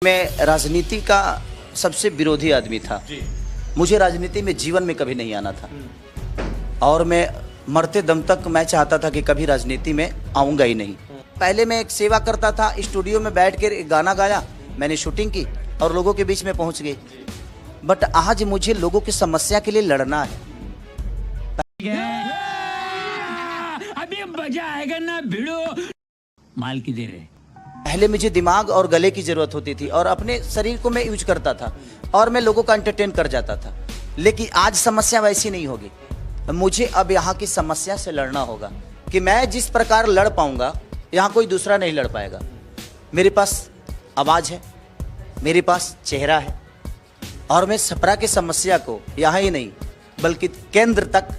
मैं राजनीति का सबसे विरोधी आदमी था। मुझे राजनीति में जीवन में कभी नहीं आना था और मैं मरते दम तक मैं चाहता था कि कभी राजनीति में आऊँगा ही नहीं। पहले मैं एक सेवा करता था, स्टूडियो में बैठ कर गाना गाया, मैंने शूटिंग की और लोगों के बीच में पहुंच गई। बट आज मुझे लोगों की समस्या के लिए लड़ना है। अभी मजा आएगा ना भिड़ो माल की दे रहे। पहले मुझे दिमाग और गले की जरूरत होती थी और अपने शरीर को मैं यूज करता था और मैं लोगों का एंटरटेन कर जाता था, लेकिन आज समस्या वैसी नहीं होगी। मुझे अब यहाँ की समस्या से लड़ना होगा कि मैं जिस प्रकार लड़ पाऊंगा यहाँ कोई दूसरा नहीं लड़ पाएगा। मेरे पास आवाज़ है, मेरे पास चेहरा है और मैं छपरा की समस्या को यहाँ ही नहीं बल्कि केंद्र तक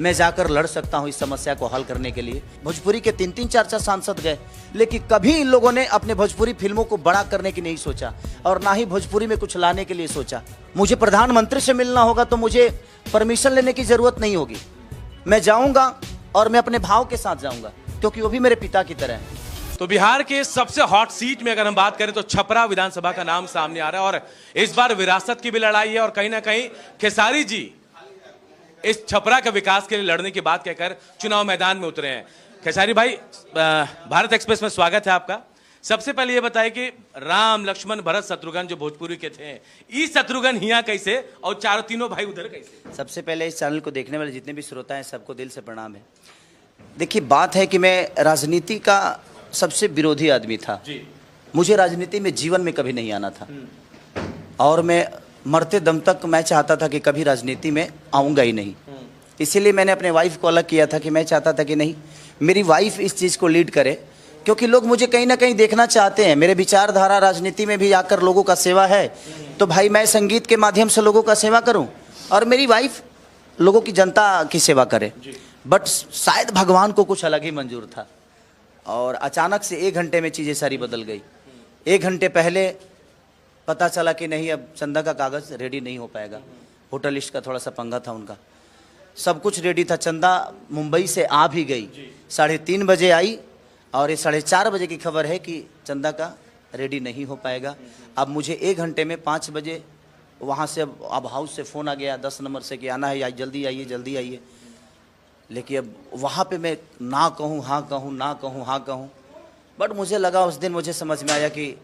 मैं जाकर लड़ सकता हूँ इस समस्या को हल करने के लिए। भोजपुरी के 3-3 4-4 सांसद गए, लेकिन कभी इन लोगों ने अपने भोजपुरी फिल्मों को बड़ा करने की नहीं सोचा और ना ही भोजपुरी में कुछ लाने के लिए सोचा। मुझे प्रधानमंत्री से मिलना होगा तो मुझे परमिशन लेने की जरूरत नहीं होगी। मैं जाऊंगा और मैं अपने भाव के साथ जाऊंगा क्योंकि वो भी मेरे पिता की तरह है। तो बिहार के सबसे हॉट सीट में अगर हम बात करें तो छपरा विधानसभा का नाम सामने आ रहा है और इस बार विरासत की भी लड़ाई है और कहीं ना कहीं खेसारी जी इस छपरा के विकास के लिए लड़ने की बात कहकर चुनाव मैदान में उतरे हैं। खेसारी भाई, भारत एक्सप्रेस में स्वागत है आपका। सबसे पहले ये बताइए कि राम लक्ष्मण भरत शत्रुघ्न जो भोजपुरी के थे, ई शत्रुघ्न हिया कैसे और चारों तीनों भाई उधर कैसे? सबसे पहले इस चैनल को देखने वाले जितने भी श्रोता हैं सबको दिल से प्रणाम है। देखिए, बात है कि मैं राजनीति का सबसे विरोधी आदमी था। मुझे राजनीति में जीवन में कभी नहीं आना था और मैं मरते दम तक मैं चाहता था कि कभी राजनीति में आऊँगा ही नहीं। इसीलिए मैंने अपने वाइफ को अलग किया था कि मैं चाहता था कि नहीं, मेरी वाइफ इस चीज़ को लीड करे, क्योंकि लोग मुझे कहीं ना कहीं देखना चाहते हैं। मेरे विचारधारा राजनीति में भी आकर लोगों का सेवा है, तो भाई मैं संगीत के माध्यम से लोगों का सेवा करूं और मेरी वाइफ लोगों की, जनता की सेवा करे। बट शायद भगवान को कुछ अलग ही मंजूर था और अचानक से 1 घंटे में चीज़ें सारी बदल गई। 1 घंटे पहले पता चला कि नहीं, अब चंदा का कागज़ रेडी नहीं हो पाएगा। होटल लिस्ट का थोड़ा सा पंगा था उनका, सब कुछ रेडी था। चंदा मुंबई से आ भी गई, 3:30 बजे आई और ये 4:30 बजे की खबर है कि चंदा का रेडी नहीं हो पाएगा। अब मुझे 1 घंटे में 5 बजे वहाँ से अब हाउस से फ़ोन आ गया 10 नंबर से कि आना है, जल्दी आइए जल्दी आइए। लेकिन अब वहाँ पे मैं ना कहूँ हाँ कहूँ, ना कहूँ हाँ कहूँ। बट मुझे लगा, उस दिन मुझे समझ में आया कि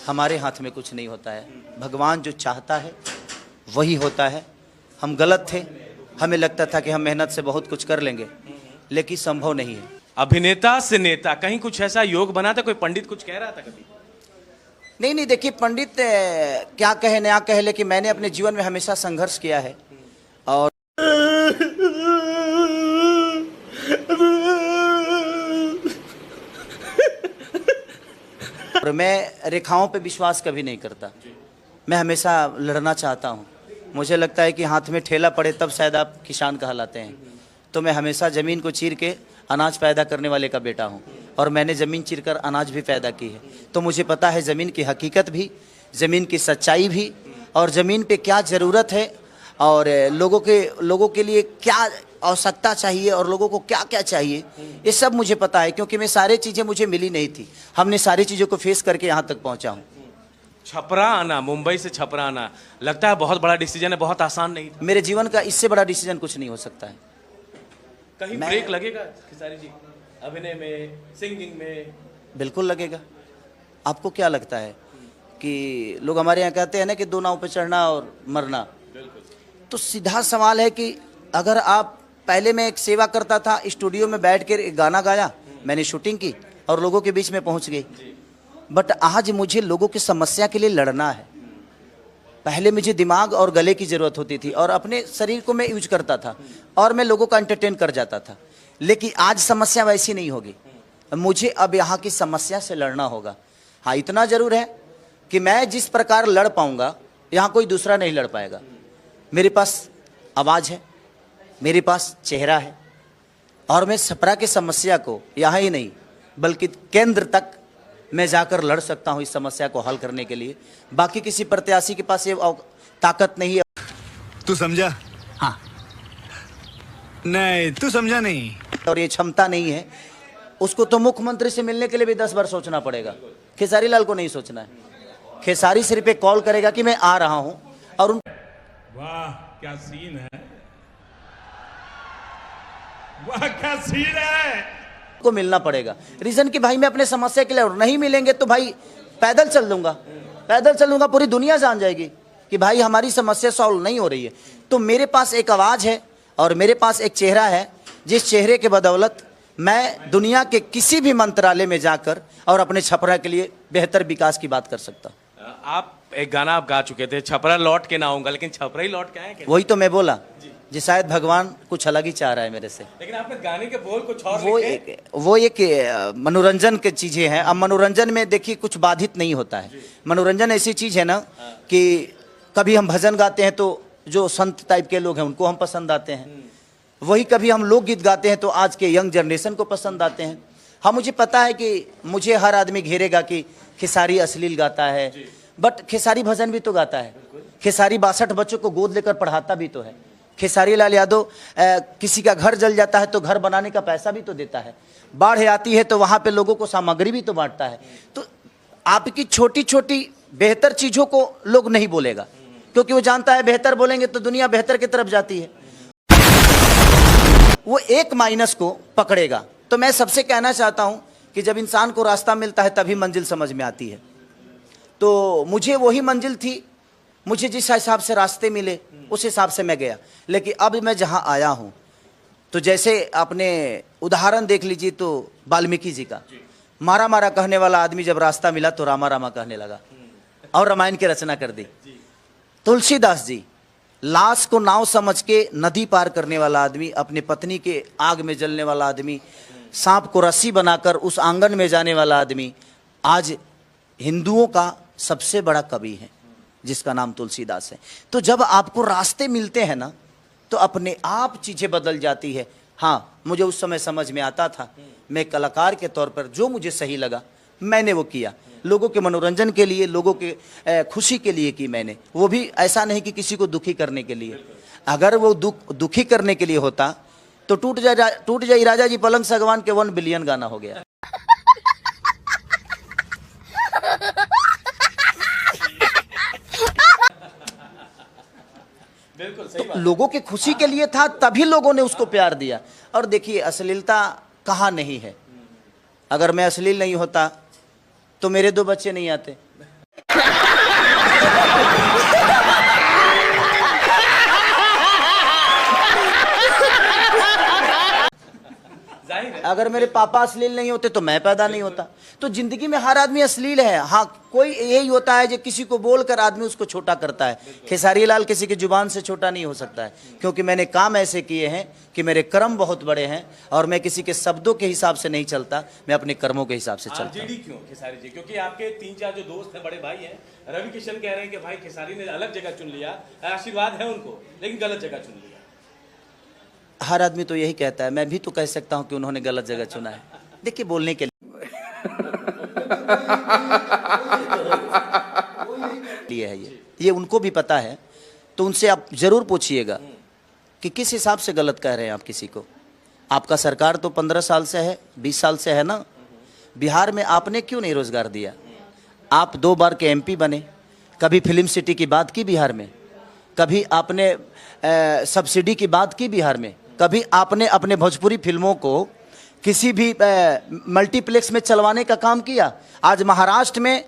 हमारे हाथ में कुछ नहीं होता है, भगवान जो चाहता है वही होता है। हम गलत थे, हमें लगता था कि हम मेहनत से बहुत कुछ कर लेंगे, लेकिन संभव नहीं है। अभिनेता से नेता, कहीं कुछ ऐसा योग बना था? कोई पंडित कुछ कह रहा था कभी? नहीं, देखिए, पंडित क्या कहे नया कहे, लेकिन मैंने अपने जीवन में हमेशा संघर्ष किया है और मैं रेखाओं पे विश्वास कभी नहीं करता। मैं हमेशा लड़ना चाहता हूँ। मुझे लगता है कि हाथ में ठेला पड़े तब शायद आप किसान कहलाते हैं। तो मैं हमेशा ज़मीन को चीर के अनाज पैदा करने वाले का बेटा हूँ और मैंने ज़मीन चीर कर अनाज भी पैदा की है। तो मुझे पता है ज़मीन की हकीकत भी, ज़मीन की सच्चाई भी और ज़मीन पे क्या ज़रूरत है और लोगों के लिए क्या आवश्यकता चाहिए और लोगों को क्या क्या चाहिए, ये सब मुझे पता है, क्योंकि मैं सारी चीज़ें मुझे मिली नहीं थी। हमने सारी चीज़ों को फेस करके यहाँ तक पहुँचा हूँ। छपरा आना, मुंबई से छपरा आना, लगता है बहुत बड़ा डिसीजन है, बहुत आसान नहीं था। मेरे जीवन का इससे बड़ा डिसीजन कुछ नहीं हो सकता है। कहीं ब्रेक लगेगा खेसारी जी अभिनय में, सिंगिंग में? बिल्कुल लगेगा। आपको क्या लगता है कि लोग हमारे यहाँ कहते हैं ना कि 2 नाव पे चढ़ना और मरना, तो सीधा सवाल है कि अगर आप, पहले मैं एक सेवा करता था, स्टूडियो में बैठ कर गाना गाया, मैंने शूटिंग की और लोगों के बीच में पहुंच गई। बट आज मुझे लोगों की समस्या के लिए लड़ना है। पहले मुझे दिमाग और गले की ज़रूरत होती थी और अपने शरीर को मैं यूज करता था और मैं लोगों का एंटरटेन कर जाता था, लेकिन आज समस्या वैसी नहीं होगी। मुझे अब यहाँ की समस्या से लड़ना होगा। हाँ, इतना ज़रूर है कि मैं जिस प्रकार लड़ पाऊँगा यहाँ कोई दूसरा नहीं लड़ पाएगा। मेरे पास आवाज़ है, मेरे पास चेहरा है और मैं छपरा की समस्या को यहाँ ही नहीं बल्कि केंद्र तक मैं जाकर लड़ सकता हूँ इस समस्या को हल करने के लिए। बाकी किसी प्रत्याशी के पास ये ताकत नहीं है। तू समझा? हाँ। नहीं, तू समझा नहीं। और ये क्षमता नहीं है। उसको तो मुख्यमंत्री से मिलने के लिए भी 10 बार सोचना पड़ेगा। खेसारी लाल को नहीं सोचना है। खेसारी सिर्फ एक कॉल करेगा कि मैं आ रहा हूं और उन वाह क्या सीन है, वाह क्या सीन है। को मिलना पड़ेगा। रीजन कि भाई मैं अपने समस्या के लिए, और नहीं मिलेंगे तो भाई पैदल चल दूंगा, पैदल चल दूंगा, पूरी दुनिया जान जाएगी कि भाई हमारी समस्या सॉल्व नहीं हो रही है। तो मेरे पास एक आवाज है और मेरे पास एक चेहरा है, जिस चेहरे के बदौलत मैं दुनिया के किसी भी मंत्रालय में जाकर और अपने छपरा के लिए बेहतर विकास की बात कर सकता हूं। आप एक गाना आप गा चुके थे, छपरा लौट के ना आऊंगा, लेकिन छपरा ही लौट के आए क्या? वही तो मैं बोला जी, शायद भगवान कुछ अलग ही चाह रहा है मेरे से। लेकिन आपने गाने के बोल कुछ और वो एक मनोरंजन की चीजें हैं। अब मनोरंजन में देखिए कुछ बाधित नहीं होता है। मनोरंजन ऐसी चीज है ना कि कभी हम भजन गाते हैं तो जो संत टाइप के लोग हैं उनको हम पसंद आते हैं, वही कभी हम लोकगीत गाते हैं तो आज के यंग जनरेशन को पसंद आते हैं। हाँ, मुझे पता है कि मुझे हर आदमी घेरेगा कि खेसारी अश्लील गाता है, बट खेसारी भजन भी तो गाता है। खेसारी 62 बच्चों को गोद लेकर पढ़ाता भी तो है। खेसारी लाल यादव किसी का घर जल जाता है तो घर बनाने का पैसा भी तो देता है। बाढ़ आती है तो वहां पे लोगों को सामग्री भी तो बांटता है। तो आपकी छोटी छोटी बेहतर चीजों को लोग नहीं बोलेगा, क्योंकि वो जानता है बेहतर बोलेंगे तो दुनिया बेहतर की तरफ जाती है। वो एक माइनस को पकड़ेगा। तो मैं सबसे कहना चाहता हूं कि जब इंसान को रास्ता मिलता है तभी मंजिल समझ में आती है। तो मुझे वही मंजिल थी, मुझे जिस हिसाब से रास्ते मिले उस हिसाब से मैं गया। लेकिन अब मैं जहां आया हूं तो जैसे आपने उदाहरण देख लीजिए तो वाल्मीकि जी का, मारा मारा कहने वाला आदमी जब रास्ता मिला तो रामा रामा कहने लगा और रामायण की रचना कर दी। तुलसीदास जी, लाश को नाव समझ के नदी पार करने वाला आदमी, अपनी पत्नी के आग में जलने वाला आदमी, सांप को रस्सी बनाकर उस आंगन में जाने वाला आदमी, आज हिंदुओं का सबसे बड़ा कवि है जिसका नाम तुलसीदास है। तो जब आपको रास्ते मिलते हैं ना तो अपने आप चीजें बदल जाती है। हाँ, मुझे उस समय समझ में आता था, मैं कलाकार के तौर पर जो मुझे सही लगा मैंने वो किया। लोगों के मनोरंजन के लिए, लोगों के खुशी के लिए की मैंने, वो भी ऐसा नहीं कि किसी को दुखी करने के लिए। अगर वो दुखी करने के लिए होता तो टूट जाए राजा जी पलंग सगवान के 1 बिलियन गाना हो गया। बिल्कुल सही बात। लोगों की खुशी के लिए था तभी लोगों ने उसको प्यार दिया। और देखिए अश्लीलता कहाँ नहीं है। अगर मैं अश्लील नहीं होता तो मेरे 2 बच्चे नहीं आते। अगर मेरे पापा अश्लील नहीं होते तो मैं पैदा नहीं होता। तो जिंदगी में हर आदमी अश्लील है। हाँ, कोई यही होता है जो किसी को बोलकर आदमी उसको छोटा करता है। खेसारी लाल किसी की जुबान से छोटा नहीं हो सकता है, क्योंकि मैंने काम ऐसे किए हैं कि मेरे कर्म बहुत बड़े हैं और मैं किसी के शब्दों के हिसाब से नहीं चलता, मैं अपने कर्मों के हिसाब से चलता हूं। आरजेडी क्यों खेसारी जी? क्योंकि आपके 3-4 जो दोस्त हैं, बड़े भाई हैं, रवि किशन कह रहे हैं कि भाई खेसारी ने अलग जगह चुन लिया, आशीर्वाद है उनको, लेकिन गलत जगह चुन लिया। हर आदमी तो यही कहता है, मैं भी तो कह सकता हूं कि उन्होंने गलत जगह चुना है। देखिए, बोलने के लिए है ये उनको भी पता है। तो उनसे आप जरूर पूछिएगा कि किस हिसाब से गलत कह रहे हैं आप किसी को। आपका सरकार तो 15 साल से है, 20 साल से है ना। बिहार में आपने क्यों नहीं रोजगार दिया? आप 2 बार के एमपी बने, कभी फिल्म सिटी की बात की बिहार में, कभी आपने सब्सिडी की बात की बिहार में, कभी आपने अपने भोजपुरी फिल्मों को किसी भी मल्टीप्लेक्स में चलवाने का काम किया? आज महाराष्ट्र में